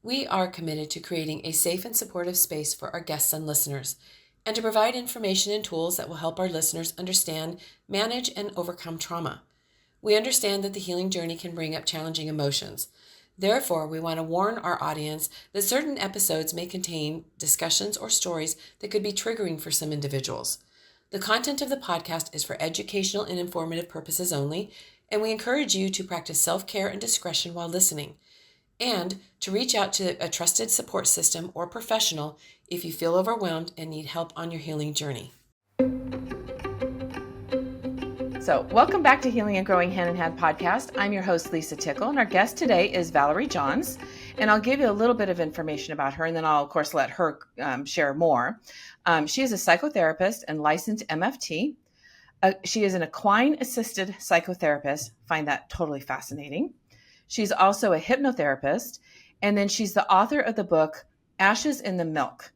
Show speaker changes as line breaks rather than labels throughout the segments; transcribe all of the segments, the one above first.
We are committed to creating a safe and supportive space for our guests and listeners, and to provide information and tools that will help our listeners understand, manage, and overcome trauma. We understand that the healing journey can bring up challenging emotions. Therefore, we want to warn our audience that certain episodes may contain discussions or stories that could be triggering for some individuals. The content of the podcast is for educational and informative purposes only, and we encourage you to practice self-care and discretion while listening, and to reach out to a trusted support system or professional if you feel overwhelmed and need help on your healing journey. So, welcome back to Healing and Growing Hand in Hand podcast. I'm your host, Lisa Tickle, and our guest today is Valerie Johns. And I'll give you a little bit of information about her, and then I'll, of course, let her share more. She is a psychotherapist and licensed MFT. She is an equine-assisted psychotherapist. Find that totally fascinating. She's also a hypnotherapist, and then she's the author of the book, Ashes in the Milk.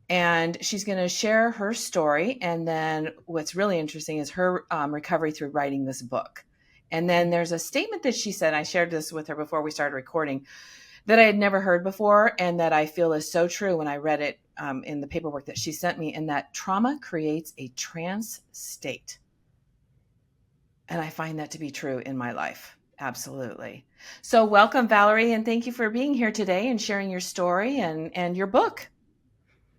And she's going to share her story. And then what's really interesting is her recovery through writing this book. And then there's a statement that she said, I shared this with her before we started recording, that I had never heard before, and that I feel is so true when I read it in the paperwork that she sent me, and that trauma creates a trance state. And I find that to be true in my life. Absolutely. So welcome, Valerie, and thank you for being here today and sharing your story and your book.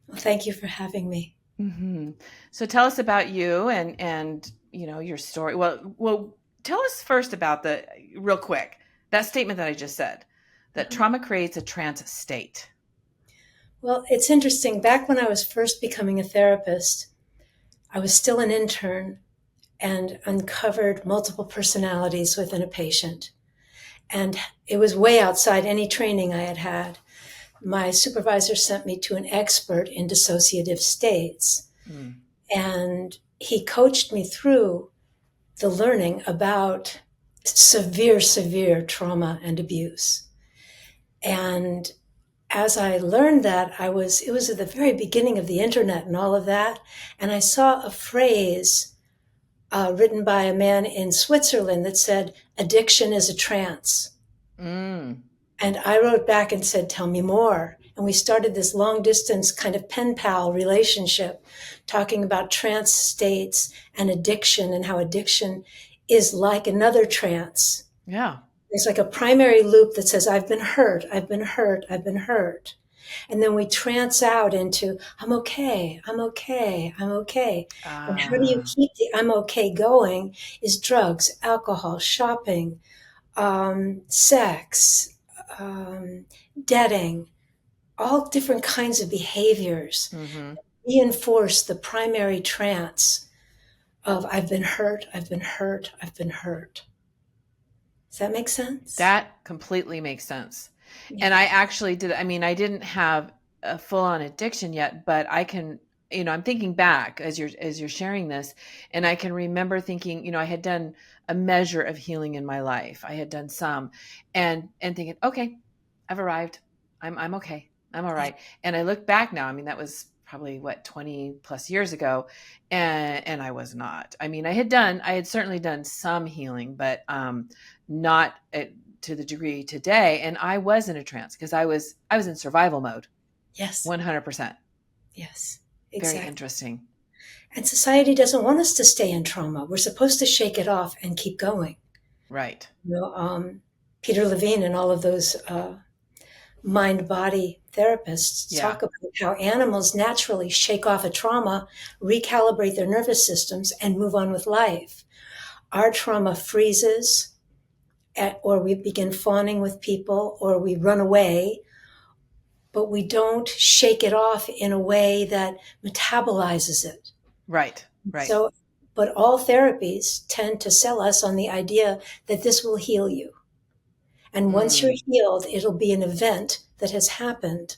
Well, thank you for having me.
Mm-hmm. So tell us about you and your story. Well, tell us first about real quick, that statement that I just said, that trauma creates a trance state.
Well, it's interesting. Back when I was first becoming a therapist, I was still an intern and uncovered multiple personalities within a patient. And it was way outside any training I had had. My supervisor sent me to an expert in dissociative states. And he coached me through the learning about severe trauma and abuse. And as I learned that, it was at the very beginning of the internet and all of that. And I saw a phrase written by a man in Switzerland that said, addiction is a trance. And I wrote back and said, tell me more. And we started this long distance kind of pen pal relationship, talking about trance states and addiction, and how addiction is like another trance.
Yeah.
It's like a primary loop that says, I've been hurt, I've been hurt, I've been hurt. And then we trance out into, I'm okay, I'm okay, I'm okay. And how do you keep the I'm okay going is drugs, alcohol, shopping, sex, debting, all different kinds of behaviors reinforce the primary trance of I've been hurt, I've been hurt, I've been hurt. Does that make sense?
That completely makes sense. Yeah. And I actually did. I mean, I didn't have a full-on addiction yet, but I can, I'm thinking back as you're sharing this, and I can remember thinking, I had done a measure of healing in my life. I had done some, and thinking, okay, I've arrived. I'm okay. I'm all right. And I look back now. I mean, that was probably 20 plus years ago. And I was not. I mean, I had certainly done some healing, but not to the degree today. And I was in a trance because I was in survival mode.
Yes.
100%.
Yes. Exactly.
Very interesting.
And society doesn't want us to stay in trauma. We're supposed to shake it off and keep going.
Right.
Peter Levine and all of those mind-body therapists talk about how animals naturally shake off a trauma, recalibrate their nervous systems, and move on with life. Our trauma freezes, or we begin fawning with people, or we run away, but we don't shake it off in a way that metabolizes it.
Right.
So, but all therapies tend to sell us on the idea that this will heal you. And once you're healed, it'll be an event that has happened.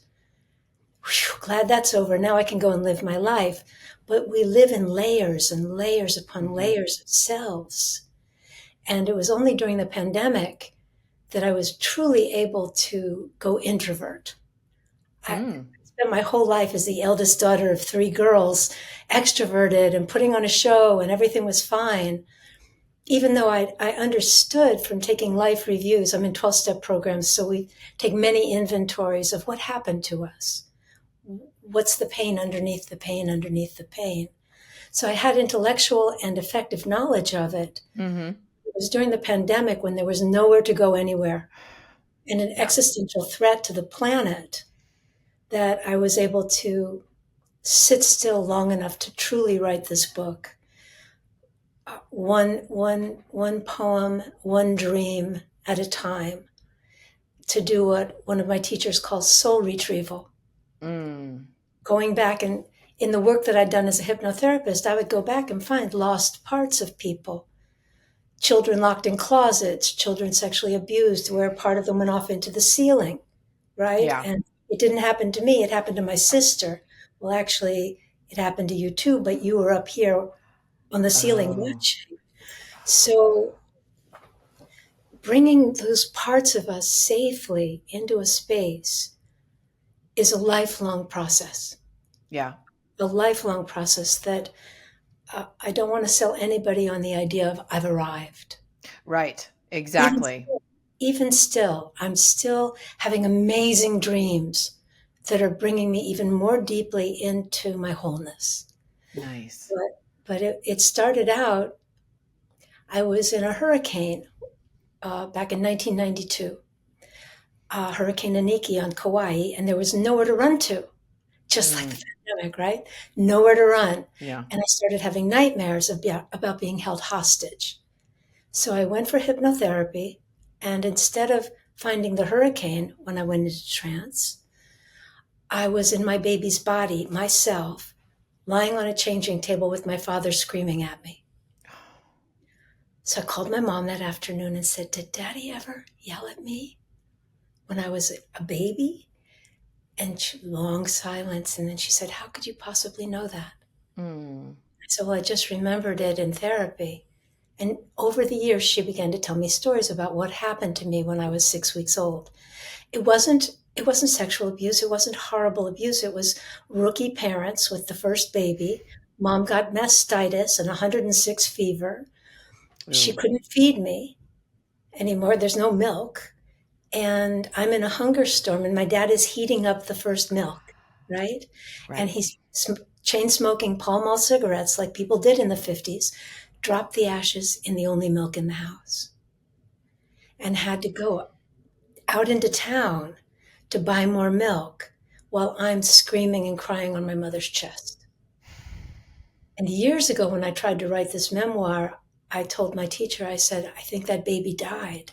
Whew, glad that's over. Now I can go and live my life. But we live in layers and layers upon layers of selves. And it was only during the pandemic that I was truly able to go introvert. I spent my whole life as the eldest daughter of 3 girls, extroverted and putting on a show, and everything was fine. even though I understood from taking life reviews, I'm in 12-step programs, so we take many inventories of what happened to us. What's the pain underneath the pain underneath the pain? So I had intellectual and effective knowledge of it.
Mm-hmm.
It was during the pandemic when there was nowhere to go anywhere and an
Yeah.
existential threat to the planet that I was able to sit still long enough to truly write this book. One poem, one dream at a time, to do what one of my teachers calls soul retrieval.
Mm.
Going back, and in the work that I'd done as a hypnotherapist, I would go back and find lost parts of people. Children locked in closets, children sexually abused, where part of them went off into the ceiling, right?
Yeah.
And it didn't happen to me, it happened to my sister. Well, actually, it happened to you too, but you were up here on the ceiling
Oh,
watching. So bringing those parts of us safely into a space is a lifelong process,
yeah.
a lifelong process that I don't want to sell anybody on the idea of I've arrived.
Right.
Even
Exactly.
even still, I'm still having amazing dreams that are bringing me even more deeply into my wholeness.
Nice.
But it started out, I was in a hurricane back in 1992, Hurricane Aniki on Kauai, and there was nowhere to run to, just like
Mm.
the pandemic, right? Nowhere to run.
Yeah.
And I started having nightmares about being held hostage. So I went for hypnotherapy, and instead of finding the hurricane when I went into trance, I was in my baby's body, myself, lying on a changing table with my father screaming at me. So I called my mom that afternoon and said, "Did Daddy ever yell at me when I was a baby?" And long silence. And then she said, "How could you possibly know that?"
Mm.
I said, "Well, I just remembered it in therapy." And over the years, she began to tell me stories about what happened to me when I was 6 weeks old. It wasn't sexual abuse. It wasn't horrible abuse. It was rookie parents with the first baby. Mom got mastitis and 106 fever. She
Ooh.
couldn't feed me anymore. There's no milk. And I'm in a hunger storm, and my dad is heating up the first milk, right? And
Right.
he's chain smoking Pall Mall cigarettes like people did in the 50s, dropped the ashes in the only milk in the house, and had to go out into town to buy more milk while I'm screaming and crying on my mother's chest. And years ago, when I tried to write this memoir, I told my teacher, I said, "I think that baby died."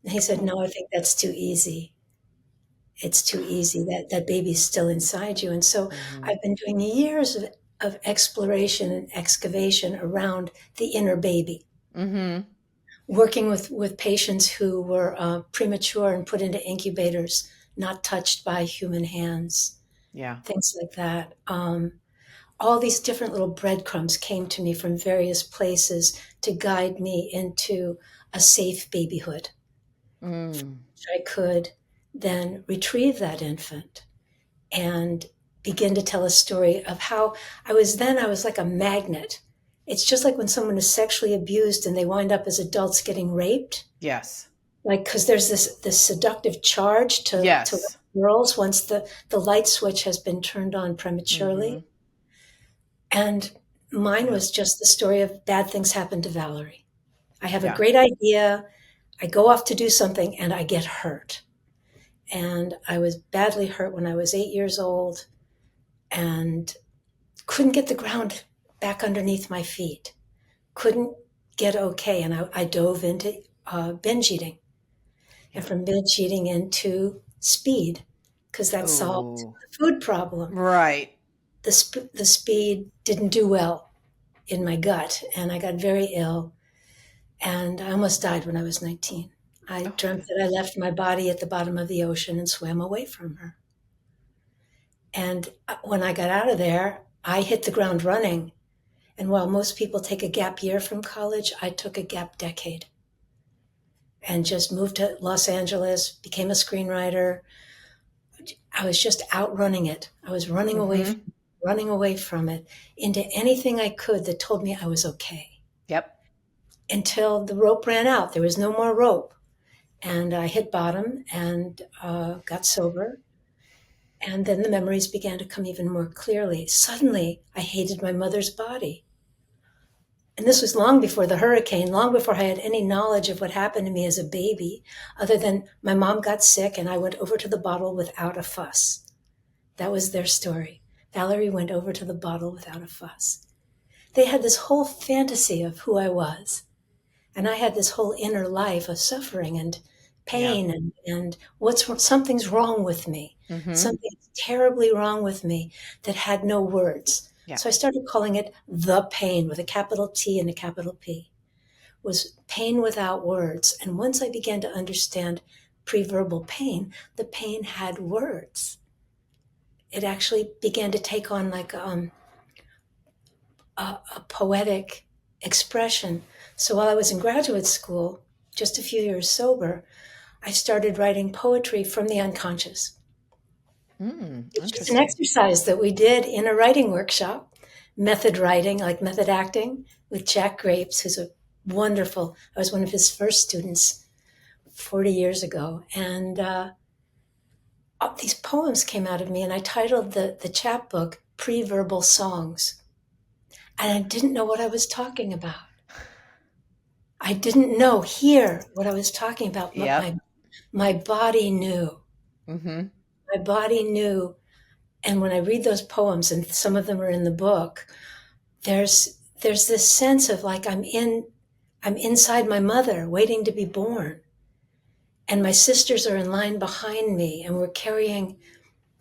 And he said, "No, I think that's too easy. It's too easy. That baby's still inside you." And so
Mm-hmm.
I've been doing years of exploration and excavation around the inner baby,
Mm-hmm.
working with patients who were premature and put into incubators, not touched by human hands,
Yeah.
things like that. All these different little breadcrumbs came to me from various places to guide me into a safe babyhood.
Mm.
I could then retrieve that infant and begin to tell a story of how I was like a magnet. It's just like when someone is sexually abused and they wind up as adults getting raped,
Yes.
like, because there's this seductive charge to
Yes.
girls once the light switch has been turned on
Mm-hmm.
prematurely. And mine
Yeah.
was just the story of bad things happen to Valerie. I have a
Yeah.
great idea. I go off to do something and I get hurt. And I was badly hurt when I was 8 years old and couldn't get the ground back underneath my feet. Couldn't get okay. And I dove into binge eating, and
Yeah.
from binge eating into speed, because that solved
Oh.
the food problem.
Right.
The speed didn't do well in my gut, and I got very ill. And I almost died when I was 19. I
Oh
dreamt that I
goodness.
left my body at the bottom of the ocean and swam away from her. And when I got out of there, I hit the ground running. And while most people take a gap year from college, I took a gap decade and just moved to Los Angeles, became a screenwriter. I was just outrunning it. I was
Mm-hmm.
running away from it into anything I could that told me I was okay.
Yep.
until the rope ran out. There was no more rope. And I hit bottom and got sober. And then the memories began to come even more clearly. Suddenly, I hated my mother's body. And this was long before the hurricane, long before I had any knowledge of what happened to me as a baby, other than my mom got sick and I went over to the bottle without a fuss. That was their story. Valerie went over to the bottle without a fuss. They had this whole fantasy of who I was. And I had this whole inner life of suffering and
Yeah.
pain and something's wrong with me.
Mm-hmm.
Something's terribly wrong with me that had no words.
Yeah.
So I started calling it the pain with a capital T and a capital P. It was pain without words. And once I began to understand pre-verbal pain, the pain had words. It actually began to take on like a poetic expression. So while I was in graduate school, just a few years sober, I started writing poetry from the unconscious, which is an
Interesting.
exercise that we did in a writing workshop, method writing, like method acting, with Jack Grapes, who's a wonderful, I was one of his first students 40 years ago. And these poems came out of me, and I titled the chapbook Pre-Verbal Songs. And I didn't know what I was talking about. I didn't hear what I was talking about.
Yep.
My body knew.
Mm-hmm.
My body knew. And when I read those poems, and some of them are in the book, there's this sense of like I'm inside my mother waiting to be born. And my sisters are in line behind me, and we're carrying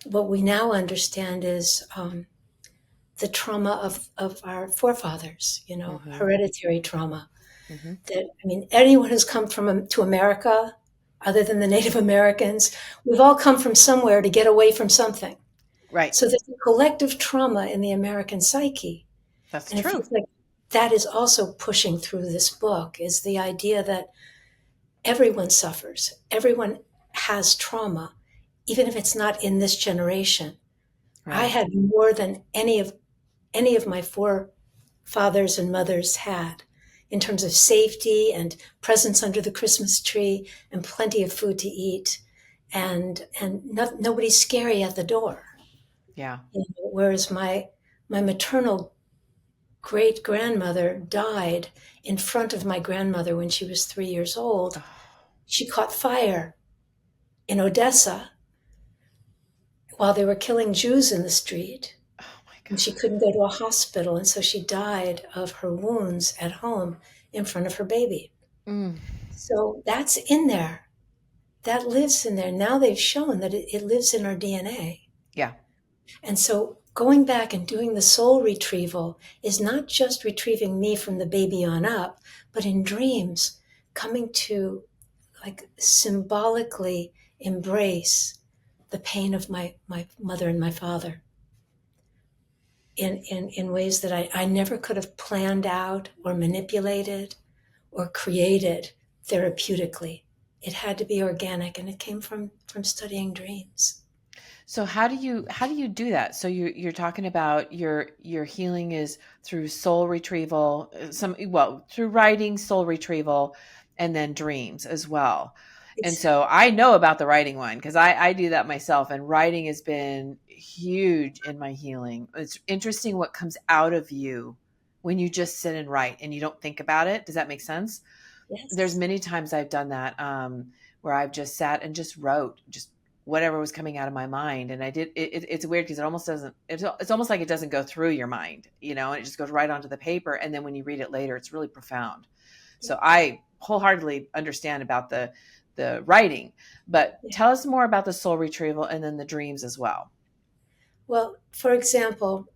what we now understand is the trauma of our forefathers,
Mm-hmm.
hereditary trauma.
Mm-hmm.
That, I mean, anyone who's come to America, other than the Native Americans, we've all come from somewhere to get away from something.
Right.
So there's a collective trauma in the American psyche.
That's
And it
true.
feels like that is also pushing through this book, is the idea that everyone suffers. Everyone has trauma, even if it's not in this generation. I
Right.
had more than any of my forefathers and mothers had, in terms of safety and presents under the Christmas tree and plenty of food to eat, and nobody's scary at the door.
Yeah.
Whereas my maternal great grandmother died in front of my grandmother when she was 3 years old.
Oh,
She caught fire in Odessa while they were killing Jews in the street.
oh my
And she
God.
couldn't go to a hospital. And so she died of her wounds at home in front of her baby.
Mm.
So that's in there. That lives in there. Now they've shown that it lives in our DNA.
Yeah.
And so going back and doing the soul retrieval is not just retrieving me from the baby on up, but in dreams, coming to like symbolically embrace the pain of my mother and my father in ways that I never could have planned out or manipulated or created therapeutically. It had to be organic, and it came from studying dreams.
So how do you do that? So you're talking about your healing is through soul retrieval, through writing, soul retrieval, and then dreams as well. And
It's
so I know about the writing one because I do that myself, and writing has been huge in my healing. It's interesting what comes out of you when you just sit and write and you don't think about it. Does that make sense? There's
yes,
many times I've done that, where I've just sat and just wrote just whatever was coming out of my mind. And I did, it's weird because it almost doesn't, it's almost like it doesn't go through your mind, and it just goes right onto the paper. And then when you read it later, it's really profound.
yeah,
So I wholeheartedly understand about the writing, but
yeah.
tell us more about the soul retrieval and then the dreams as well.
Well, for example,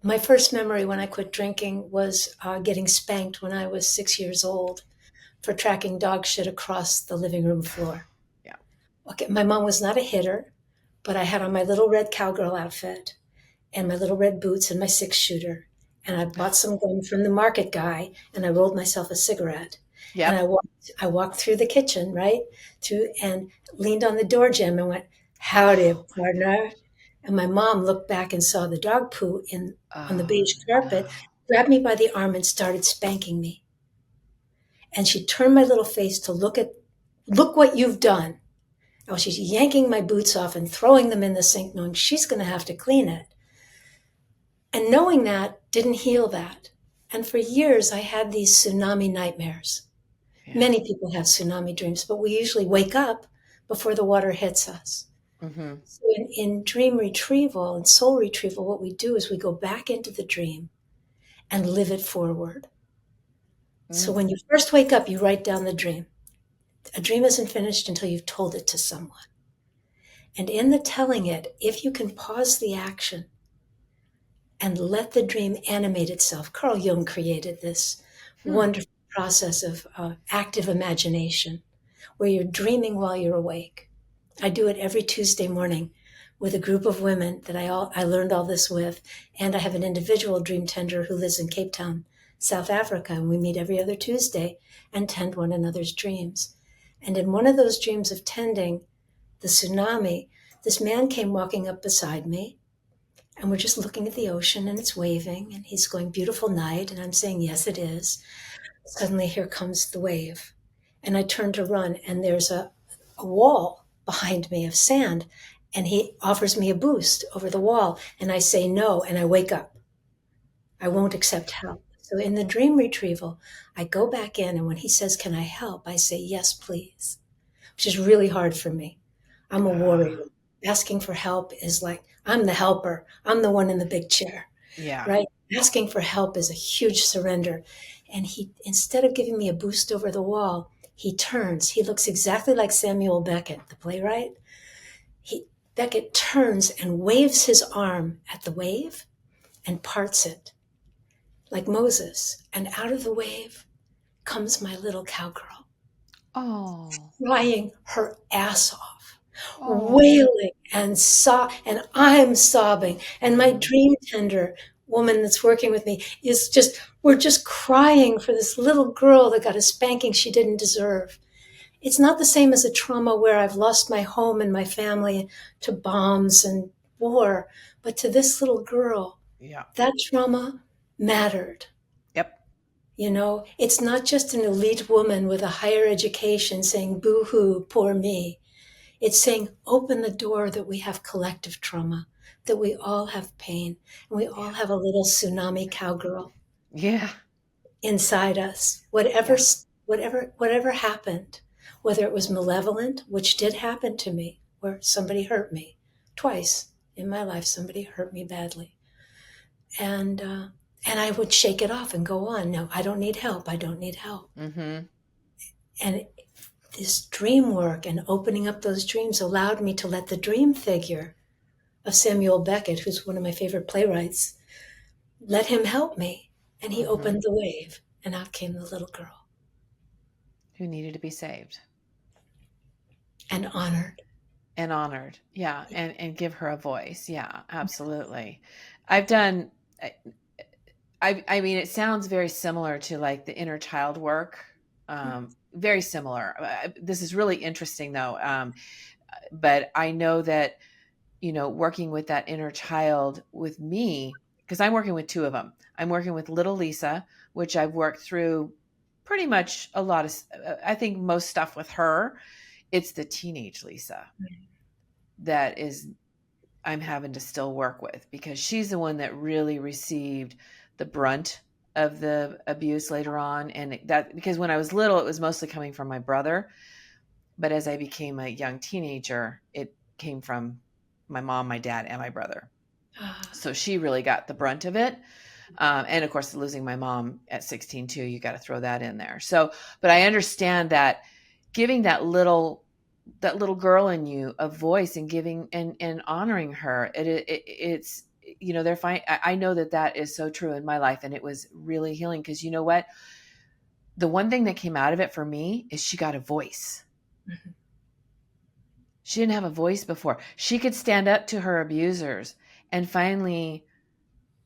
my first memory when I quit drinking was getting spanked when I was 6 years old for tracking dog shit across the living room floor.
Yeah.
Okay, my mom was not a hitter, but I had on my little red cowgirl outfit and my little red boots and my 6 shooter. And I bought some gum from the market guy and I rolled myself a cigarette. And
Yep.
I walked through the kitchen, right? Through and leaned on the door jamb and went, "Howdy, partner." And my mom looked back and saw the dog poo on the
Oh
beige
no.
carpet, grabbed me by the arm and started spanking me. And she turned my little face to look what you've done. Oh, she's yanking my boots off and throwing them in the sink, knowing she's going to have to clean it. And knowing that didn't heal that. And for years, I had these tsunami nightmares.
Yeah.
Many people have tsunami dreams, but we usually wake up before the water hits us.
Mm-hmm.
So in dream retrieval and soul retrieval, what we do is we go back into the dream and live it forward. So when you first wake up, you write down the dream. A dream isn't finished until you've told it to someone. And in the telling it, if you can pause the action and let the dream animate itself. Carl Jung created this wonderful process of active imagination, where you're dreaming while you're awake. I do it every Tuesday morning with a group of women that I learned all this with, and I have an individual dream tender who lives in Cape Town, South Africa, and we meet every other Tuesday and tend one another's dreams. And in one of those dreams of tending the tsunami, this man came walking up beside me, and we're just looking at the ocean and it's waving, and he's going, beautiful night. And I'm saying, yes, it is. Suddenly here comes the wave. And I turn to run, and there's a wall behind me of sand. And he offers me a boost over the wall. And I say no, and I wake up. I won't accept help. So in the dream retrieval, I go back in, and when he says, can I help? I say, yes, please, which is really hard for me. I'm a warrior. Asking for help is like, I'm the helper. I'm the one in the big chair.
Yeah.
Right? Asking for help is a huge surrender. And he, instead of giving me a boost over the wall, he turns. He looks exactly like Samuel Beckett, the playwright. Beckett turns and waves his arm at the wave and parts it like Moses. And out of the wave comes my little cowgirl.
Oh.
Crying her ass off, wailing and I'm sobbing. And my dream tender woman that's working with me we're just crying for this little girl that got a spanking she didn't deserve. It's not the same as a trauma where I've lost my home and my family to bombs and war, but to this little girl, that trauma mattered.
Yep.
You know, it's not just an elite woman with a higher education saying, boo-hoo, poor me. It's saying, open the door that we have collective trauma, that we all have pain, and we all have a little tsunami cowgirl inside us. Whatever happened, whether it was malevolent, which did happen to me, where somebody hurt me twice in my life, somebody hurt me badly. And I would shake it off and go on. No, I don't need help. I don't need help.
Mm-hmm.
And this dream work and opening up those dreams allowed me to let the dream figure of Samuel Beckett, who's one of my favorite playwrights, let him help me. And he opened the wave, and out came the little girl.
Who needed to be saved.
And honored.
Yeah. And give her a voice. Yeah, absolutely. I've done, I mean, it sounds very similar to like the inner child work. Very similar. This is really interesting though. But I know that, you know, working with that inner child with me, because I'm working with two of them. I'm working with little Lisa, which I've worked through pretty much a lot of, I think most stuff with her. It's the teenage Lisa that I'm having to still work with, because she's the one that really received the brunt of the abuse later on. And that, because when I was little, it was mostly coming from my brother. But as I became a young teenager, it came from my mom, my dad, and my brother. So she really got the brunt of it. And of course, losing my mom at 16 too, you got to throw that in there. So, but I understand that giving that little girl in you a voice and giving and honoring her, it's, you know, they're fine. I know that is so true in my life. And it was really healing, because you know what? The one thing that came out of it for me is she got a voice. Mm-hmm. She didn't have a voice before. She could stand up to her abusers and finally,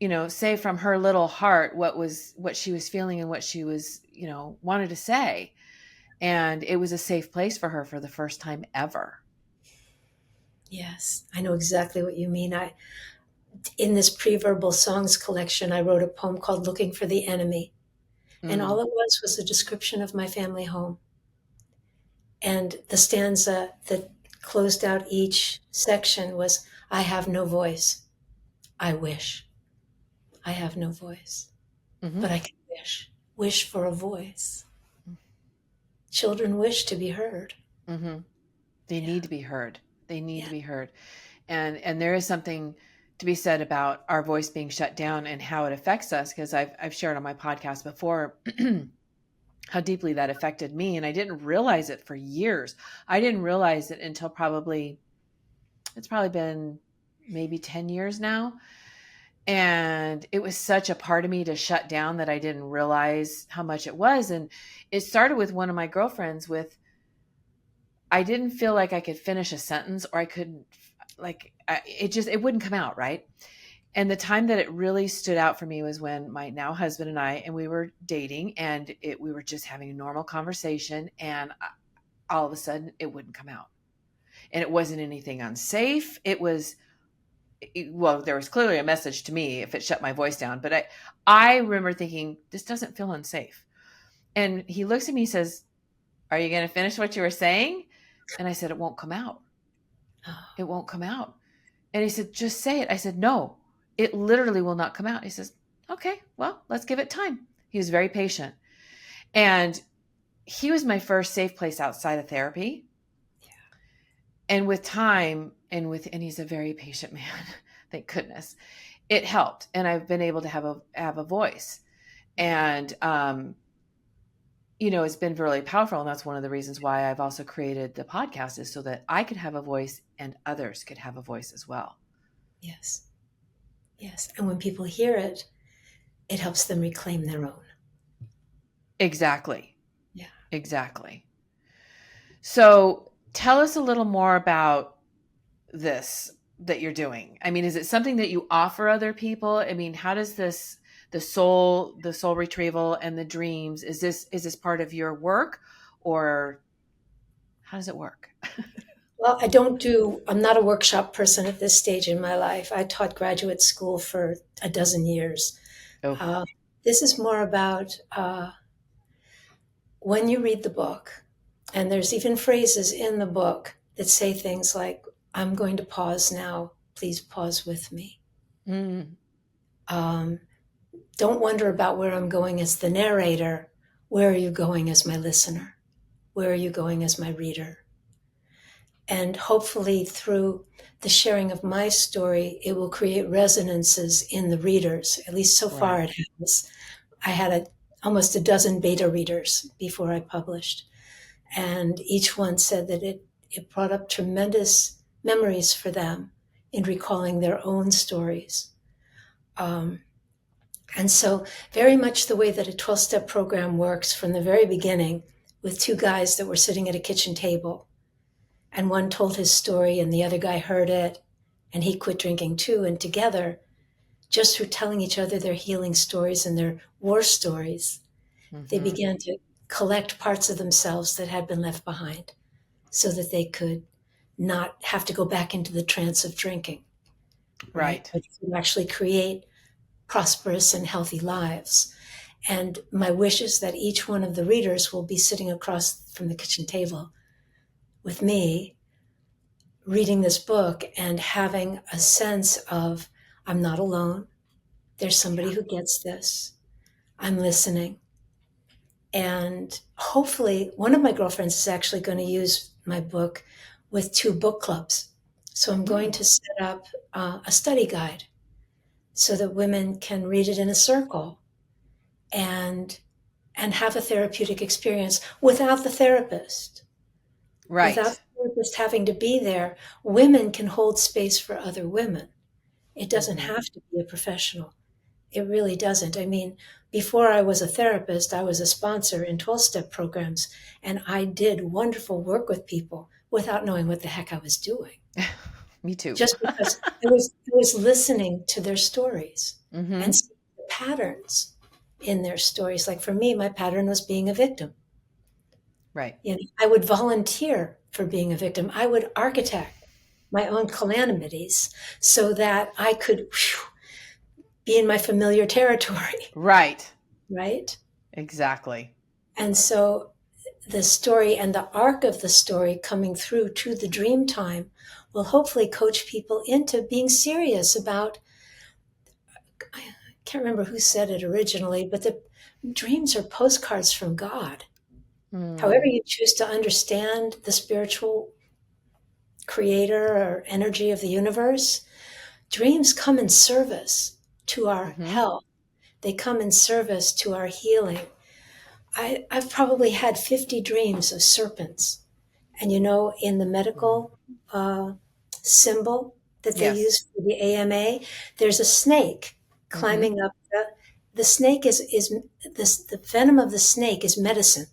you know, say from her little heart what she was feeling and what she was, you know, wanted to say. And it was a safe place for her for the first time ever.
Yes, I know exactly what you mean. In this pre-verbal songs collection, I wrote a poem called Looking for the Enemy. And
Mm.
all it was a description of my family home. And the stanza that closed out each section was, I have no voice. I wish. I have no voice,
Mm-hmm.
but I can wish for a voice. Children wish to be heard.
Mm-hmm. They
Yeah.
need to be heard. They need to
Yeah.
be heard. And there is something to be said about our voice being shut down and how it affects us, because I've shared on my podcast before how deeply that affected me, and I didn't realize it for years. I didn't realize it until it's probably been maybe 10 years now. And it was such a part of me to shut down that I didn't realize how much it was. And it started with one of my girlfriends with, I didn't feel like I could finish a sentence, or I couldn't, it wouldn't come out right. And the time that it really stood out for me was when my now husband and we were dating, and we were just having a normal conversation, and all of a sudden it wouldn't come out. And it wasn't anything unsafe. Well, there was clearly a message to me if it shut my voice down, but I remember thinking, this doesn't feel unsafe. And he looks at me and says, are you going to finish what you were saying? And I said, it won't come out. It won't come out. And he said, just say it. I said, no, it literally will not come out. He says, okay, well, let's give it time. He was very patient. And he was my first safe place outside of therapy.
Yeah.
And with time and he's a very patient man, thank goodness, it helped. And I've been able to have a voice. And, it's been really powerful. And that's one of the reasons why I've also created the podcast, is so that I could have a voice and others could have a voice as well.
Yes. Yes. And when people hear it, it helps them reclaim their own.
Exactly.
Yeah.
Exactly. So tell us a little more about this that you're doing. I mean, is it something that you offer other people? I mean, how does the soul retrieval and the dreams, is this part of your work, or how does it work?
Well, I'm not a workshop person at this stage in my life. I taught graduate school for a dozen years.
Oh,
This is more about when you read the book, and there's even phrases in the book that say things like, I'm going to pause now. Please pause with me.
mm,
Don't wonder about where I'm going as the narrator. Where are you going as my listener? Where are you going as my reader? And hopefully through the sharing of my story, it will create resonances in the readers. At least so far
right.
it has. I had almost a dozen beta readers before I published. And each one said that it brought up tremendous memories for them in recalling their own stories. And so very much the way that a 12-step program works from the very beginning, with two guys that were sitting at a kitchen table, and one told his story and the other guy heard it, and he quit drinking too. And together, just through telling each other their healing stories and their war stories, they
Mm-hmm.
began to collect parts of themselves that had been left behind so that they could not have to go back into the trance of drinking, right?
Right.
But to actually create prosperous and healthy lives. And my wish is that each one of the readers will be sitting across from the kitchen table with me, reading this book and having a sense of, I'm not alone. There's somebody who gets this. I'm listening. And hopefully, one of my girlfriends is actually going to use my book with 2 book clubs. So I'm going to set up a study guide so that women can read it in a circle and have a therapeutic experience without the therapist. Without
Right.
the therapist having to be there, women can hold space for other women. It doesn't
Mm-hmm.
have to be a professional. It really doesn't. I mean, before I was a therapist, I was a sponsor in 12-step programs, and I did wonderful work with people without knowing what the heck I was doing.
Me too.
Just because I was listening to their stories
Mm-hmm.
and seeing the patterns in their stories. Like for me, my pattern was being a victim.
Right.
I would volunteer for being a victim. I would architect my own calamities so that I could be in my familiar territory,
Right.
right?
Exactly.
And so the story and the arc of the story coming through to the dream time will hopefully coach people into being serious about, I can't remember who said it originally, but the dreams are postcards from God. However
Mm.
you choose to understand the spiritual creator or energy of the universe, dreams come in service to our
Mm-hmm.
health. They come in service to our healing. I've probably had 50 dreams of serpents. And in the
Mm.
medical symbol that they
Yes.
use for the AMA, there's a snake
Mm-hmm.
climbing up. The snake is this, the venom of the snake is medicine.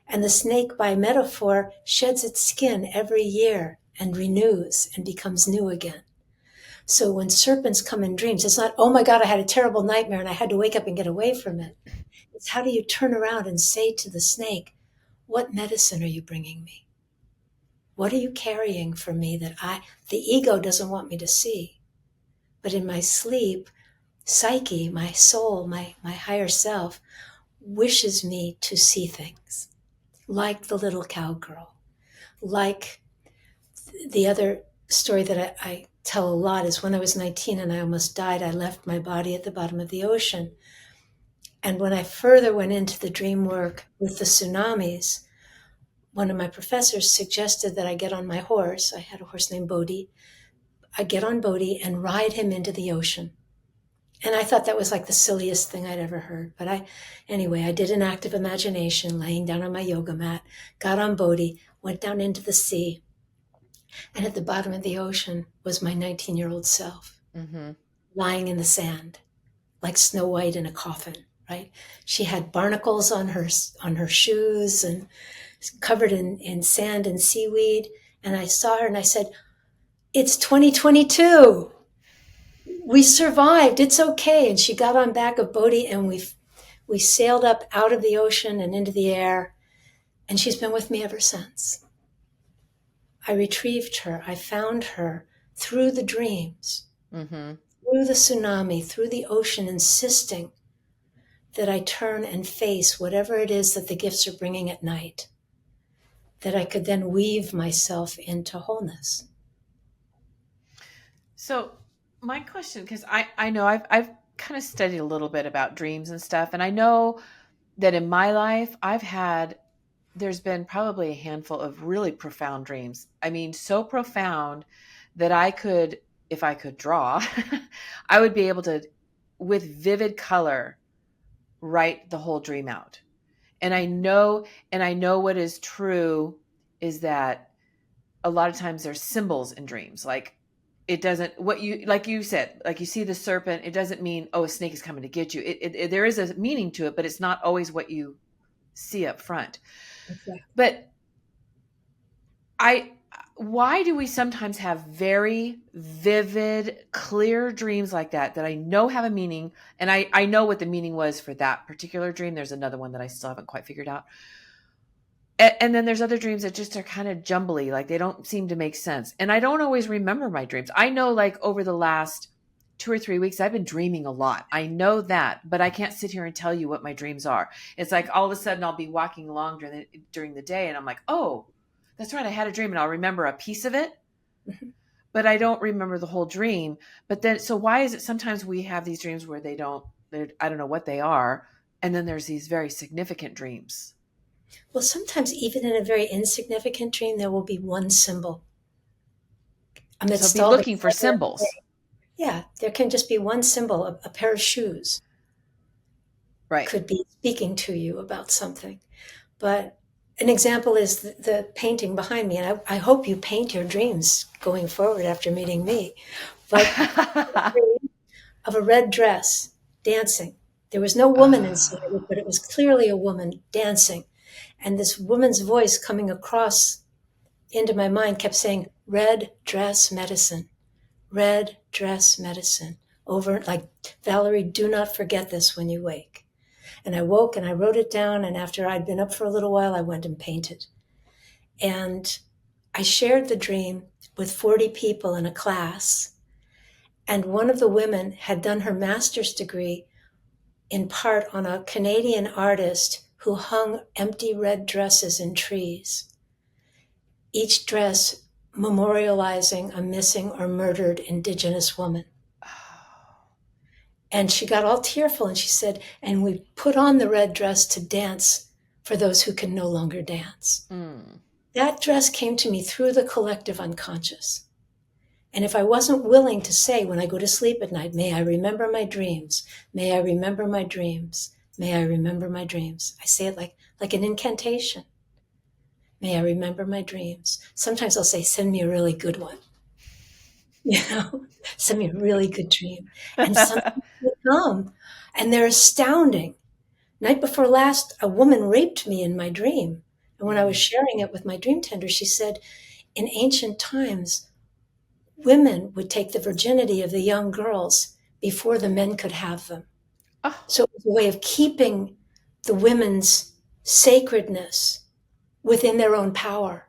And the snake, by metaphor, sheds its skin every year and renews and becomes new again. So when serpents come in dreams, it's not, oh my God, I had a terrible nightmare and I had to wake up and get away from it. It's how do you turn around and say to the snake, what medicine are you bringing me? What are you carrying for me that the ego doesn't want me to see? But in my sleep, psyche, my soul, my higher self, wishes me to see things like the little cowgirl, like the other story that I tell a lot is when I was 19 and I almost died, I left my body at the bottom of the ocean. And when I further went into the dream work with the tsunamis, one of my professors suggested that I get on my horse. I had a horse named Bodhi. I get on Bodhi and ride him into the ocean. And I thought that was like the silliest thing I'd ever heard. But anyway, I did an act of imagination, laying down on my yoga mat, got on Bodhi, went down into the sea. And at the bottom of the ocean was my 19-year-old self,
Mm-hmm.
lying in the sand, like Snow White in a coffin, right? She had barnacles on her shoes and covered in sand and seaweed. And I saw her and I said, it's 2022. We survived. It's okay. And she got on back of Bodhi and we sailed up out of the ocean and into the air. And she's been with me ever since. I retrieved her. I found her through the dreams,
Mm-hmm.
through the tsunami, through the ocean, insisting that I turn and face whatever it is that the gifts are bringing at night, that I could then weave myself into wholeness.
So my question, because I know I've kind of studied a little bit about dreams and stuff, and I know that in my life there's been probably a handful of really profound dreams. I mean, so profound that if I could draw, I would be able to, with vivid color, write the whole dream out. And I know what is true is that a lot of times there's symbols in dreams. Like it doesn't, what you, like you said, like you see the serpent, it doesn't mean, oh, a snake is coming to get you. There is a meaning to it, but it's not always what you see up front.
Exactly.
But I, why do we sometimes have very vivid, clear dreams like that I know have a meaning? And I know what the meaning was for that particular dream. There's another one that I still haven't quite figured out. And then there's other dreams that just are kind of jumbly, like they don't seem to make sense. And I don't always remember my dreams. I know, like, over the last 2 or 3 weeks, I've been dreaming a lot. I know that, but I can't sit here and tell you what my dreams are. It's like all of a sudden I'll be walking along during the day and I'm like, oh, that's right, I had a dream, and I'll remember a piece of it,
Mhm.
but I don't remember the whole dream. But then, so why is it sometimes we have these dreams where I don't know what they are, and then there's these very significant dreams?
Well, sometimes even in a very insignificant dream, there will be one symbol
So
amidst
be
all the
looking for
clutter.
symbols.
Yeah, there can just be one symbol. A pair of shoes
Right.
could be speaking to you about something. But an example is the painting behind me. And I hope you paint your dreams going forward after meeting me. But of a red dress dancing. There was no woman inside
Ah.
it, but it was clearly a woman dancing. And this woman's voice coming across into my mind kept saying, red dress medicine, red dress medicine. Over, like, Valerie, do not forget this when you wake. And I woke and I wrote it down. And after I'd been up for a little while, I went and painted. And I shared the dream with 40 people in a class. And one of the women had done her master's degree in part on a Canadian artist who hung empty red dresses in trees, each dress memorializing a missing or murdered Indigenous woman.
Oh.
And she got all tearful and she said, and we put on the red dress to dance for those who can no longer dance.
Mm.
That dress came to me through the collective unconscious. And if I wasn't willing to say when I go to sleep at night, may I remember my dreams, may I remember my dreams, may I remember my dreams. I say it like an incantation. May I remember my dreams. Sometimes I'll say, send me a really good one. Send me a really good dream. And something will come. And they're astounding. Night before last, a woman raped me in my dream. And when I was sharing it with my dream tender, she said, in ancient times, women would take the virginity of the young girls before the men could have them.
Oh.
So it was a way of keeping the women's sacredness within their own power.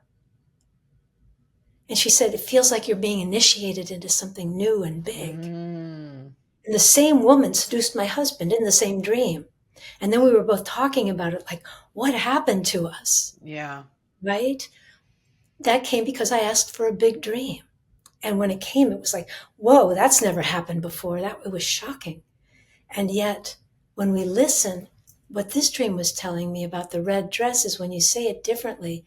And she said, it feels like you're being initiated into something new and big. And the same woman seduced my husband in the same dream. And then we were both talking about it, like, what happened to us?
Yeah.
Right? That came because I asked for a big dream. And when it came, it was like, whoa, that's never happened before. It was shocking. And yet, when we listen, what this dream was telling me about the red dress is when you say it differently,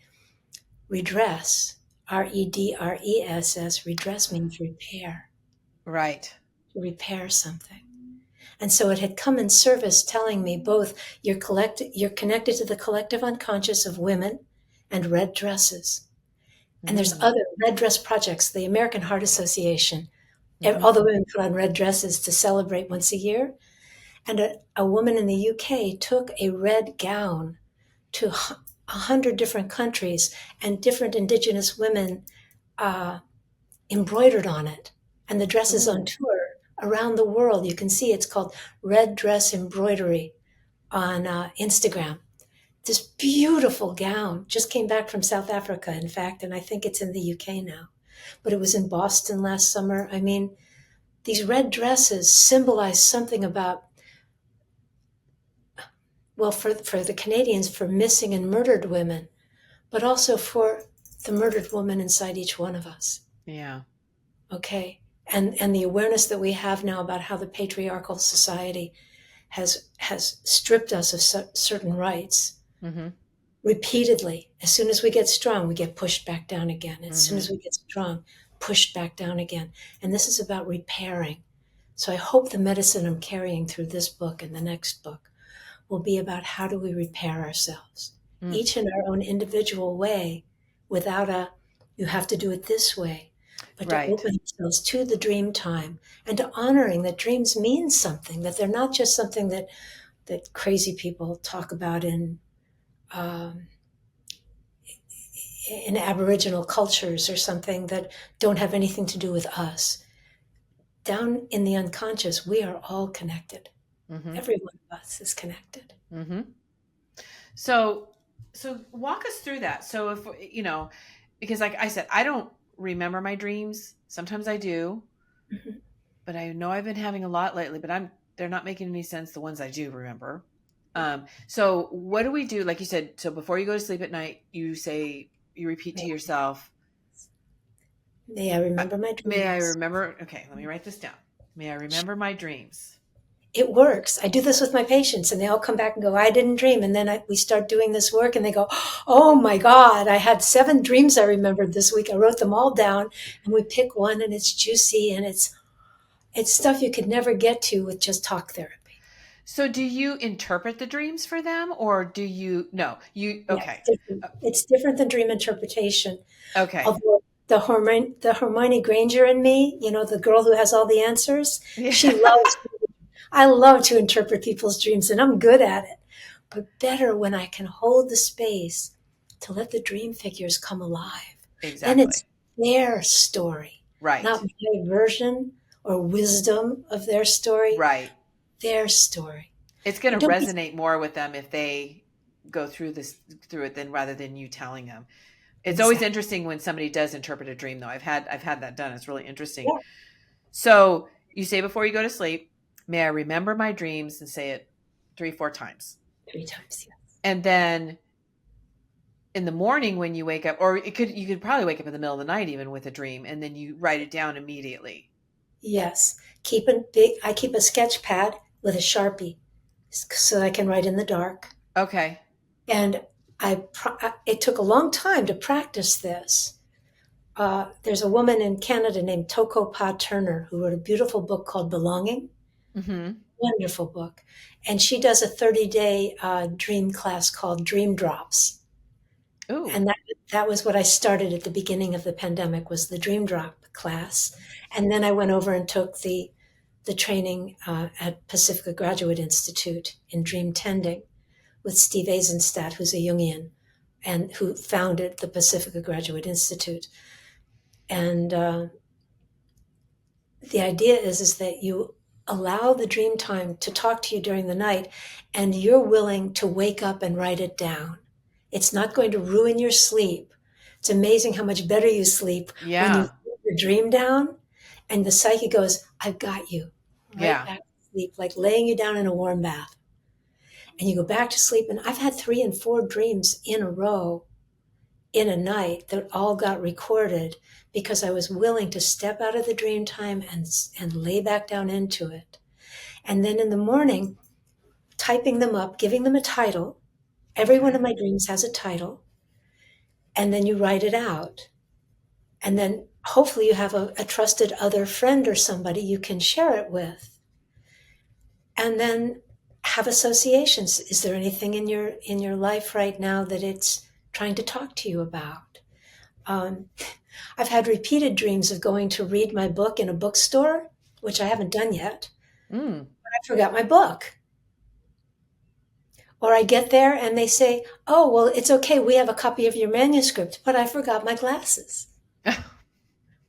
redress, redress, redress means repair.
Right.
To repair something. And so it had come in service telling me both you're connected to the collective unconscious of women and red dresses. And there's other red dress projects, the American Heart Association. All the women put on red dresses to celebrate once a year. And a woman in the UK took a red gown to 100 different countries, and different Indigenous women embroidered on it. And the dress is on tour around the world. You can see it's called Red Dress Embroidery on Instagram. This beautiful gown just came back from South Africa, in fact, and I think it's in the UK now. But it was in Boston last summer. I mean, these red dresses symbolize something about, well, for the Canadians, for missing and murdered women, but also for the murdered woman inside each one of us.
Yeah.
Okay. And the awareness that we have now about how the patriarchal society has stripped us of certain rights repeatedly. As soon as we get strong, we get pushed back down again. As soon as we get strong, pushed back down again. And this is about repairing. So I hope the medicine I'm carrying through this book and the next book will be about how do we repair ourselves, each in our own individual way, without you have to do it this way. But to open ourselves to the dream time and to honoring that dreams mean something, that they're not just something that crazy people talk about in Aboriginal cultures or something that don't have anything to do with us. Down in the unconscious, we are all connected. Every one of us is connected.
So walk us through that. So if, because like I said, I don't remember my dreams. Sometimes I do, but I know I've been having a lot lately, but they're not making any sense. The ones I do remember. So what do we do? Like you said, so before you go to sleep at night, you repeat to yourself,
may I remember my dreams.
May I remember. Okay. Let me write this down. May I remember my dreams.
It works. I do this with my patients and they all come back and go, I didn't dream. And then we start doing this work and they go, oh my God, I had 7 dreams I remembered this week. I wrote them all down and we pick one and it's juicy and it's stuff you could never get to with just talk therapy.
So do you interpret the dreams for them or do you, no, you, okay.
Yeah, it's different than dream interpretation.
Okay.
Although the Hermione Granger in me, the girl who has all the answers, she loves I love to interpret people's dreams and I'm good at it, but better when I can hold the space to let the dream figures come alive.
Exactly.
Then it's their story,
right?
Not my version or wisdom of their story,
right?
Their story.
It's going to resonate more with them if they go through it than rather than you telling them. It's always interesting when somebody does interpret a dream, though. I've had that done. It's really interesting. Yeah. So you say before you go to sleep, may I remember my dreams, and say it 4 times.
3 times, yes.
And then in the morning when you wake up, or you could probably wake up in the middle of the night even with a dream, and then you write it down immediately.
Yes. I keep a sketch pad with a Sharpie so I can write in the dark.
Okay.
And it took a long time to practice this. There's a woman in Canada named Toko Pa Turner who wrote a beautiful book called Belonging.
Mm-hmm.
Wonderful book. And she does a 30-day dream class called Dream Drops.
Ooh.
And that was what I started at the beginning of the pandemic, was the Dream Drop class. And then I went over and took the training at Pacifica Graduate Institute in dream tending with Steve Eisenstadt, who's a Jungian and who founded the Pacifica Graduate Institute. And the idea is that you allow the dream time to talk to you during the night, and you're willing to wake up and write it down. It's not going to ruin your sleep. It's amazing how much better you sleep when you put your dream down and the psyche goes, I've got you. Right back to sleep, like laying you down in a warm bath. And you go back to sleep. And I've had 3 and 4 dreams in a row in a night that all got recorded because I was willing to step out of the dream time and lay back down into it. And then in the morning, typing them up, giving them a title. Every one of my dreams has a title. And then you write it out. And then hopefully you have a trusted other friend or somebody you can share it with. And then have associations. Is there anything in your life right now that it's trying to talk to you about? I've had repeated dreams of going to read my book in a bookstore, which I haven't done yet. But I forgot my book. Or I get there and they say, oh, well, it's okay. We have a copy of your manuscript, but I forgot my glasses.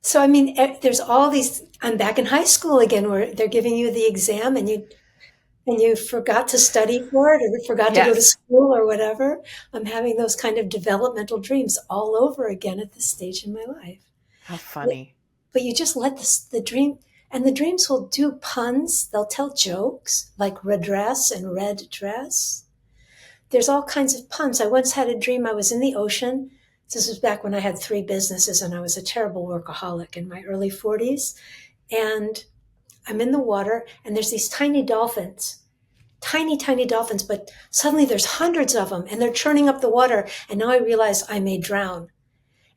So, I mean, there's all these, I'm back in high school again where they're giving you the exam and you forgot to study for it or forgot to go to school or whatever. I'm having those kind of developmental dreams all over again at this stage in my life.
How funny.
But you just let the dream, and the dreams will do puns. They'll tell jokes like redress and red dress. There's all kinds of puns. I once had a dream I was in the ocean. This was back when I had 3 businesses and I was a terrible workaholic in my early 40s. And I'm in the water and there's these tiny dolphins, tiny dolphins, but suddenly there's hundreds of them and they're churning up the water. And now I realize I may drown.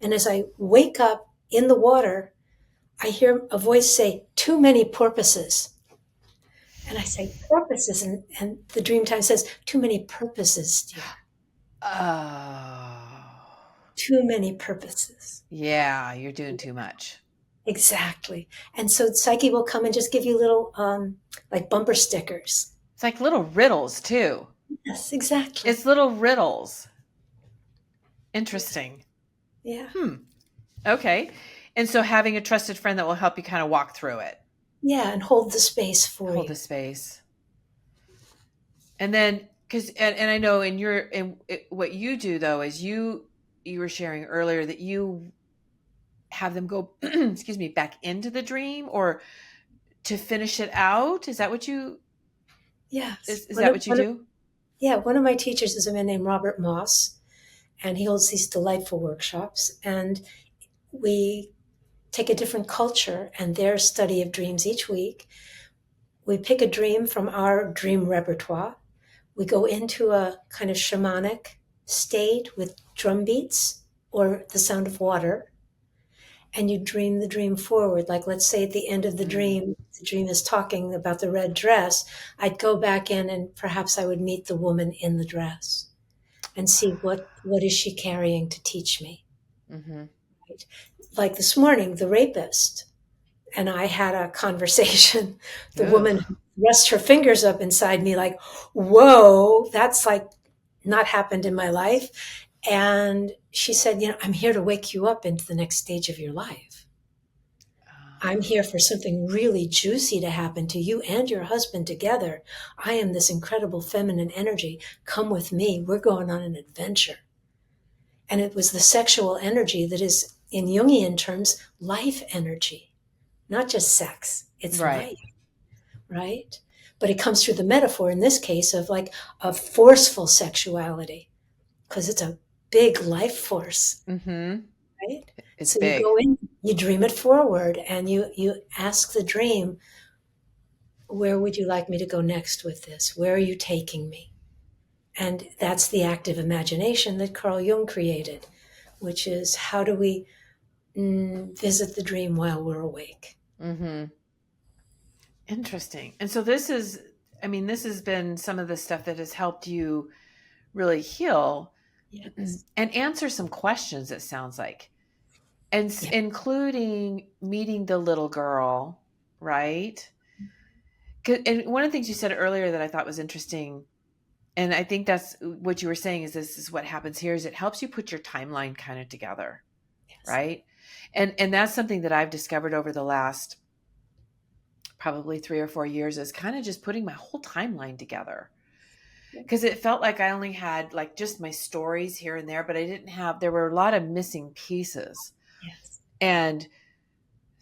And as I wake up in the water, I hear a voice say, too many porpoises. And I say, porpoises. And the dream time says, too many purposes, dear.
Oh.
Too many purposes.
Yeah, you're doing too much.
Exactly. And so Psyche will come and just give you little like bumper stickers.
It's like little riddles too.
Yes, exactly.
It's little riddles. Interesting.
Yeah.
Okay. And so having a trusted friend that will help you kind of walk through it.
Yeah, and hold the space for you.
Hold the space. And then, and I know what you do though is you were sharing earlier that you have them go, excuse me, back into the dream or to finish it out. Is that what you?
Yes.
Is that what you do?
Yeah. One of my teachers is a man named Robert Moss, and he holds these delightful workshops. And we take a different culture and their study of dreams each week. We pick a dream from our dream repertoire. We go into a kind of shamanic state with drum beats or the sound of water. And you dream the dream forward. Like, let's say at the end of the dream is talking about the red dress. I'd go back in and perhaps I would meet the woman in the dress and see what is she carrying to teach me. Mm-hmm. Right? Like this morning, the rapist and I had a conversation. The woman thrust her fingers up inside me like, whoa, that's like not happened in my life. And she said, I'm here to wake you up into the next stage of your life. I'm here for something really juicy to happen to you and your husband together. I am this incredible feminine energy. Come with me. We're going on an adventure. And it was the sexual energy that is, in Jungian terms, life energy, not just sex. It's life, right? but it comes through the metaphor in this case of like a forceful sexuality, because it's a big life force,
Mm-hmm.
right?
It's
So you
big.
go in, you dream it forward, and you ask the dream, where would you like me to go next with this? Where are you taking me? And that's the active imagination that Carl Jung created, which is how do we visit the dream while we're awake?
Mm-hmm. Interesting. And so this is, I mean, this has been some of the stuff that has helped you really heal
Yes.
and answer some questions, it sounds like, and
Yeah.
including meeting the little girl, right? And one of the things you said earlier that I thought was interesting, and I think that's what you were saying, is this is what happens here, is it helps you put your timeline kind of together,
Yes.
right? And that's something that I've discovered over the last probably 3 or 4 years, is kind of just putting my whole timeline together, because it felt like I only had like just my stories here and there, but I didn't have, there were a lot of missing pieces.
Yes.
And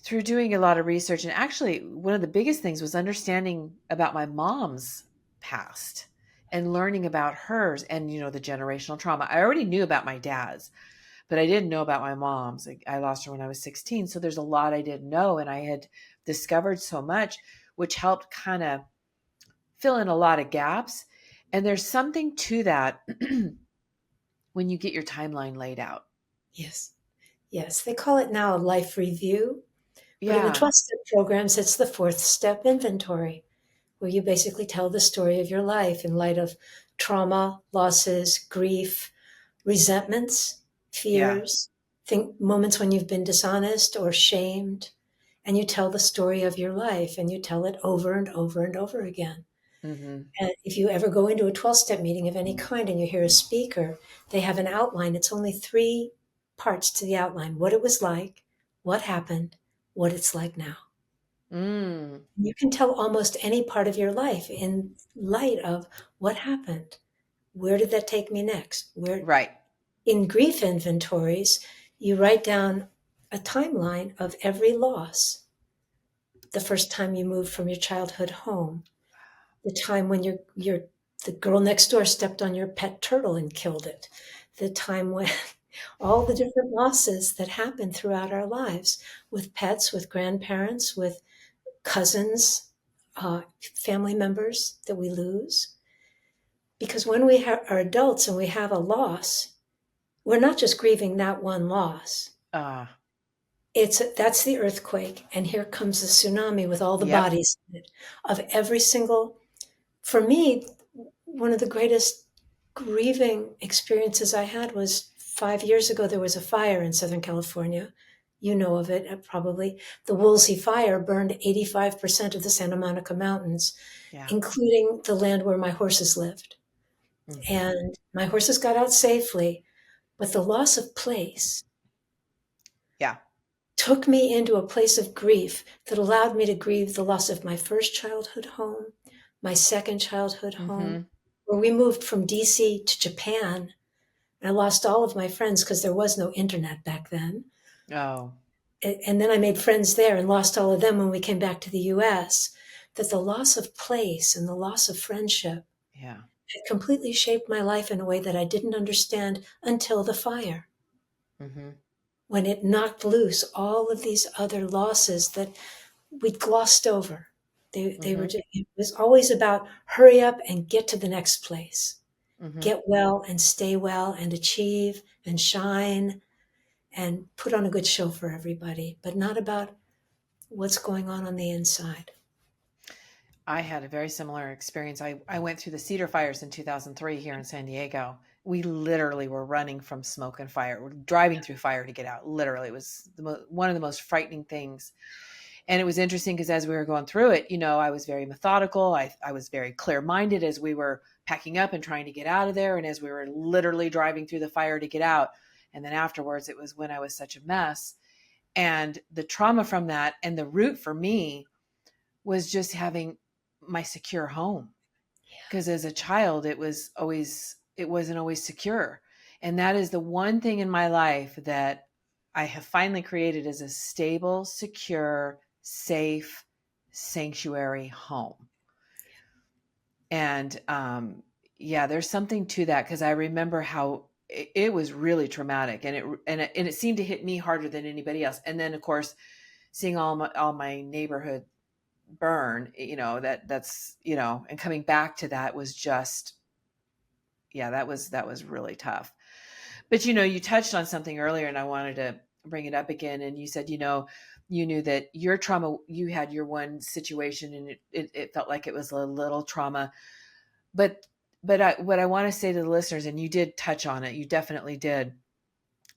through doing a lot of research, and actually one of the biggest things was understanding about my mom's past and learning about hers, and the generational trauma. I already knew about my dad's, but I didn't know about my mom's. I lost her when I was 16, so there's a lot I didn't know, and I had discovered so much, which helped kind of fill in a lot of gaps. And there's something to that when you get your timeline laid out.
Yes. Yes. They call it now a life review, but in the
Yeah.
12-step programs, it's the fourth step inventory, where you basically tell the story of your life in light of trauma, losses, grief, resentments,
Yeah.
fears, think moments when you've been dishonest or shamed, and you tell the story of your life and you tell it over and over and over again.
Mm-hmm.
And if you ever go into a 12-step meeting of any kind and you hear a speaker, they have an outline. It's only three parts to the outline: what it was like, what happened, what it's like now.
Mm.
You can tell almost any part of your life in light of what happened. Where did that take me next? Where
Right.
in grief inventories, you write down a timeline of every loss. The first time you moved from your childhood home, the time when the girl next door stepped on your pet turtle and killed it, the time when all the different losses that happen throughout our lives with pets, with grandparents, with cousins, family members that we lose. Because when we are adults and we have a loss, we're not just grieving that one loss.
Uh,
That's the earthquake, and here comes the tsunami with all the
yep.
bodies in it, of every single. For me, one of the greatest grieving experiences I had was 5 years ago. There was a fire in Southern California. You know of it, probably. The Woolsey Fire burned 85% of the Santa Monica Mountains,
Yeah.
including the land where my horses lived.
Mm-hmm.
And my horses got out safely, but the loss of place
Yeah.
took me into a place of grief that allowed me to grieve the loss of my first childhood home, my second childhood home,
Mm-hmm.
where we moved from DC to Japan. I lost all of my friends because there was no internet back then.
Oh,
And then I made friends there and lost all of them when we came back to the US. That the loss of place and the loss of friendship
yeah.
had completely shaped my life in a way that I didn't understand until the fire,
Mm-hmm.
when it knocked loose all of these other losses that we'd glossed over. They were
Mm-hmm.
just, it was always about hurry up and get to the next place,
Mm-hmm.
get well and stay well and achieve and shine and put on a good show for everybody, but not about what's going on the inside.
I had a very similar experience. I went through the Cedar Fires in 2003 here in San Diego. We literally were running from smoke and fire. We're driving through fire to get out. Literally, it was one of the most frightening things. And it was interesting because as we were going through it, I was very methodical. I was very clear minded as we were packing up and trying to get out of there. And as we were literally driving through the fire to get out. And then afterwards, it was when I was such a mess. And the trauma from that, and the root for me was just having my secure home, because as a child it wasn't always secure, and that is the one thing in my life that I have finally created, as a stable, secure, safe sanctuary home. And yeah, there's something to that, because I remember how it was really traumatic, and it seemed to hit me harder than anybody else. And then of course, seeing all my neighborhood burn, that's, and coming back to that was just, yeah, that was really tough. But you touched on something earlier, and I wanted to bring it up again. And you said, you knew that your trauma, you had your one situation, and it felt like it was a little trauma. But what I want to say to the listeners, and you did touch on it, you definitely did,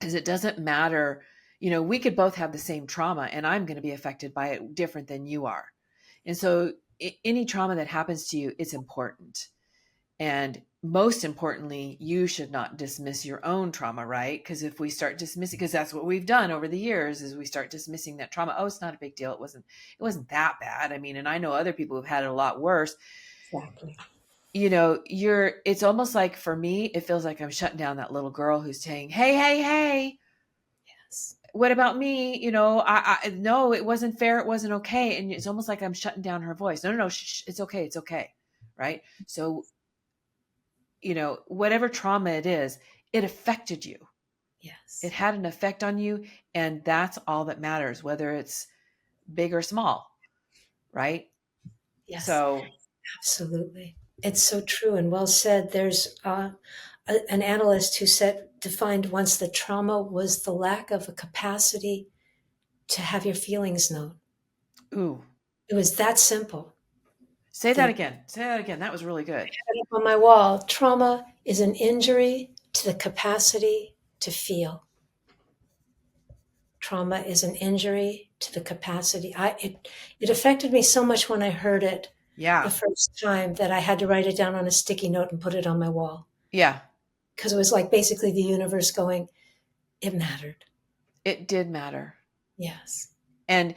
is it doesn't matter. We could both have the same trauma, and I'm going to be affected by it different than you are. And so any trauma that happens to you, it's important. And most importantly, you should not dismiss your own trauma, right? Because if we start dismissing, because that's what we've done over the years, is we start dismissing that trauma. Oh, it's not a big deal. It wasn't that bad. I mean, and I know other people who've had it a lot worse.
Exactly.
It's almost like, for me, it feels like I'm shutting down that little girl who's saying, hey, hey, hey,
Yes.
what about me? No, it wasn't fair. It wasn't okay. And it's almost like I'm shutting down her voice. No, no, no, it's okay. It's okay. Right. So, whatever trauma it is, it affected you.
Yes.
It had an effect on you. And that's all that matters, whether it's big or small. Right.
Yes.
So
Absolutely. It's so true and well said. There's an analyst who defined once that trauma was the lack of a capacity to have your feelings known.
ooh,
It was that simple.
say that
That
again. Say that again. That was really good.
up on my wall, trauma is an injury to the capacity to feel. Trauma is an injury to the capacity. It affected me so much when I heard it the
Yeah.
first time that I had to write it down on a sticky note and put it on my wall.
Yeah.
Because it was like basically the universe going, it mattered.
It did matter.
Yes.
And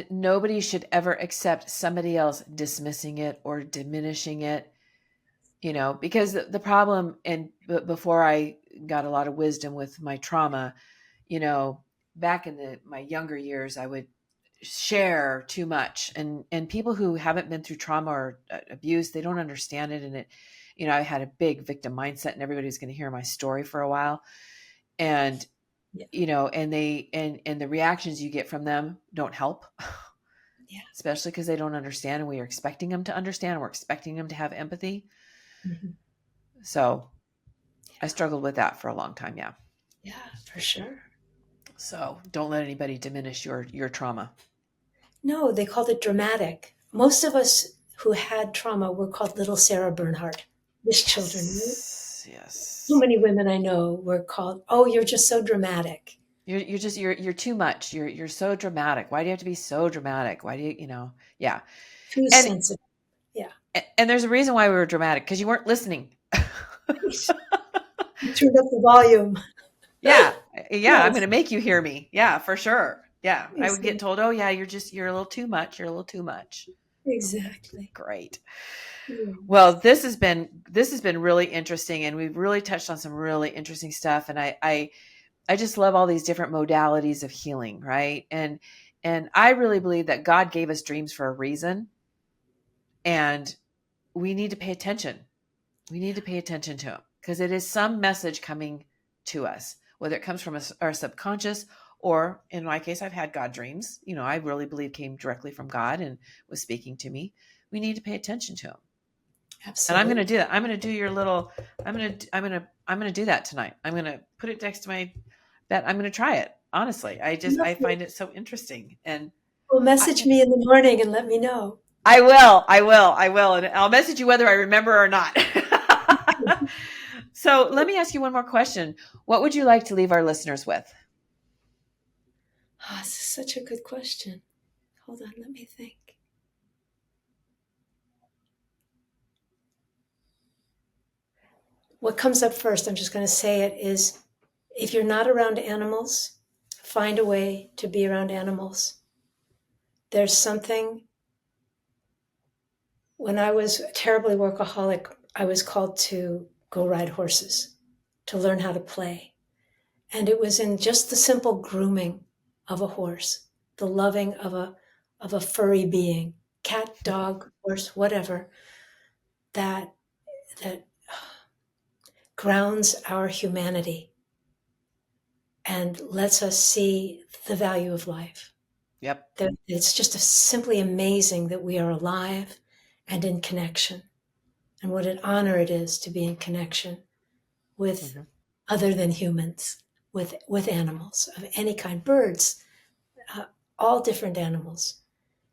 nobody should ever accept somebody else dismissing it or diminishing it, because the problem, and before I got a lot of wisdom with my trauma, back in my younger years, I would share too much, and people who haven't been through trauma or abuse, they don't understand it. And I had a big victim mindset, and everybody was going to hear my story for a while. And
Yeah.
and the reactions you get from them don't help.
Yeah.
Especially because they don't understand, and we are expecting them to understand, and we're expecting them to have empathy.
Mm-hmm.
So I struggled with that for a long time. Yeah.
Yeah, for sure.
So don't let anybody diminish your trauma.
No, they called it dramatic. Most of us who had trauma were called Little Sarah Bernhardt, wish children.
Yes.
So
Yes.
many women I know were called, oh, you're just so dramatic.
You're too much. You're so dramatic. Why do you have to be so dramatic? Why do yeah.
Too
And
sensitive. Yeah.
and there's a reason why we were dramatic, because you weren't listening.
You turned up the volume.
Yeah. Yeah, I'm
Yes.
going to make you hear me. Yeah, for sure. Yeah. I would get
Exactly.
told, "Oh yeah, you're a little too much. You're a little too much."
Exactly.
Great.
Yes.
Well, this has been really interesting, and we've really touched on some really interesting stuff. And I just love all these different modalities of healing, right? And I really believe that God gave us dreams for a reason, and we need to pay attention. We need to pay attention to them, because it is some message coming to us, whether it comes from our subconscious, or in my case, I've had God dreams. I really believe came directly from God and was speaking to me. We need to pay attention to them. And I'm going to
Absolutely.
do that. I'm going to do your little, I'm going to do that tonight. I'm going to put it next to my bed. I'm going to try it. Honestly, I
Lovely.
find it so interesting. And
Well,
I,
message me in the morning and let me know.
I will. And I'll message you whether I remember or not. So let me ask you one more question. What would you like to leave our listeners with?
Oh, this is such a good question. Hold on, let me think. What comes up first, I'm just going to say it, is if you're not around animals, find a way to be around animals. There's something, when I was terribly workaholic, I was called to go ride horses, to learn how to play. And it was in just the simple grooming of a horse, the loving of a furry being, cat, dog, horse, whatever, that grounds our humanity and lets us see the value of life.
Yep.
That it's just simply amazing that we are alive and in connection, and what an honor it is to be in connection with other than humans, with animals of any kind, birds, all different animals.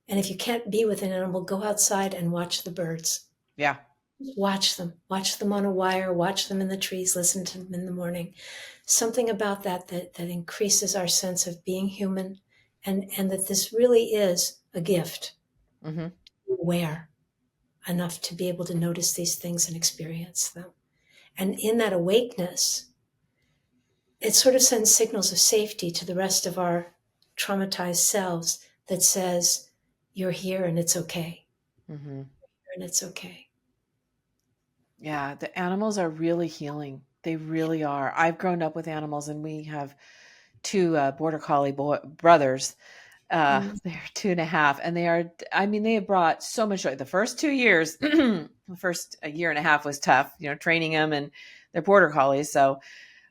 And if you can't be with an animal, go outside and watch the birds.
Yeah.
Watch them on a wire, watch them in the trees, listen to them in the morning. Something about that increases our sense of being human, and that this really is a gift.
Mm-hmm.
Aware enough to be able to notice these things and experience them. And in that awakeness, it sort of sends signals of safety to the rest of our traumatized selves that says, you're here and it's okay.
Mm-hmm.
And it's okay.
Yeah, the animals are really healing. They really are. I've grown up with animals, and we have two border collie brothers. They're 2.5, and they are, I mean, they have brought so much joy. The first 2 years, the first a year and a half was tough, training them, and they're border collies. So,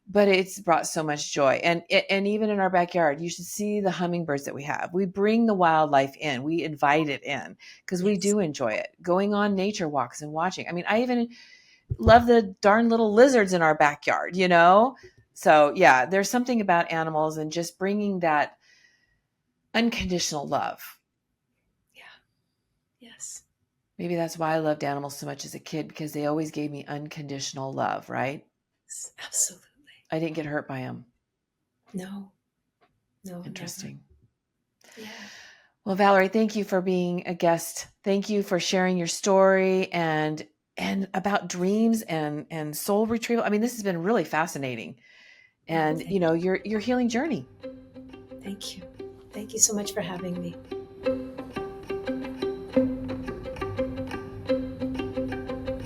but it's brought so much joy. And even in our backyard, you should see the hummingbirds that we have. We bring the wildlife in, we invite it in because we do enjoy it. Going on nature walks and watching. I mean, I even love the darn little lizards in our backyard, So yeah, there's something about animals and just bringing that unconditional love.
Yeah. Yes.
Maybe that's why I loved animals so much as a kid, because they always gave me unconditional love, right?
Absolutely.
I didn't get hurt by them.
No.
Interesting.
Never. Yeah.
Well, Valerie, thank you for being a guest. Thank you for sharing your story and about dreams and soul retrieval. I mean, this has been really fascinating. And, your healing journey.
Thank you. Thank you so much for having me.